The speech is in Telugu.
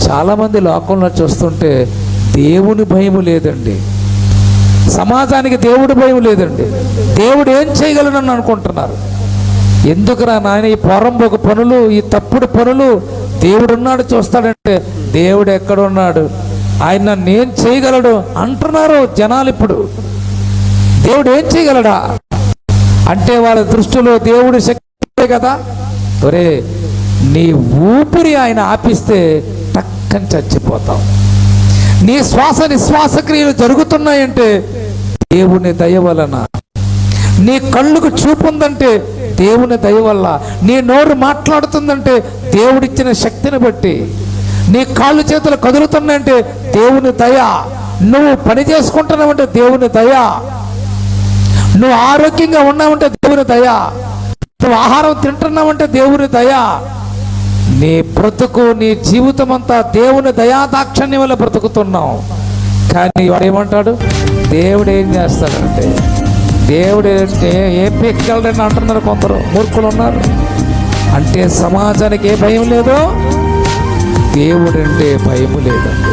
చాలామంది లోకంలో చూస్తుంటే దేవుని భయం లేదండి, సమాజానికి దేవుడి భయం లేదండి. దేవుడు ఏం చేయగలనని అనుకుంటున్నారు. ఎందుకురా నాయన ఈ పొరంబొక పనులు, ఈ తప్పుడు పనులు, దేవుడున్నాడు చూస్తాడంటే దేవుడు ఎక్కడున్నాడు, ఆయన నన్ను ఏం చేయగలడు అంటున్నారు జనాలు. ఇప్పుడు దేవుడు ఏం చేయగలడా అంటే వాళ్ళ దృష్టిలో దేవుడి శక్తి కదా. ఒరే, నీ ఊపిరి ఆయన ఆపిస్తే టక్కని చచ్చిపోతాం. నీ శ్వాస నిశ్వాస క్రియలు జరుగుతున్నాయంటే దేవుని దయ వలన. నీ కళ్ళుకు చూపు ఉందంటే దేవుని దయ వల్ల. నీ నోరు మాట్లాడుతుందంటే దేవుడిచ్చిన శక్తిని బట్టి. నీ కాళ్ళు చేతులు కదులుతున్నాయంటే దేవుని దయ. నువ్వు పని చేసుకుంటున్నావంటే దేవుని దయ. నువ్వు ఆరోగ్యంగా ఉన్నావంటే దేవుని దయ. నువ్వు ఆహారం తింటున్నావంటే దేవుని దయ. నీ బ్రతుకు, నీ జీవితం అంతా దేవుని దయాదాక్షణ్యం వల్ల బ్రతుకుతున్నావు. కానీ వాడు ఏమంటాడు, దేవుడు ఏం చేస్తాడంటే, దేవుడు ఏం పీక్కగలడని అంటున్నారు కొందరు మూర్ఖులు ఉన్నారు. అంటే సమాజానికి ఏ భయం లేదో దేవుడంటే భయం లేదండి.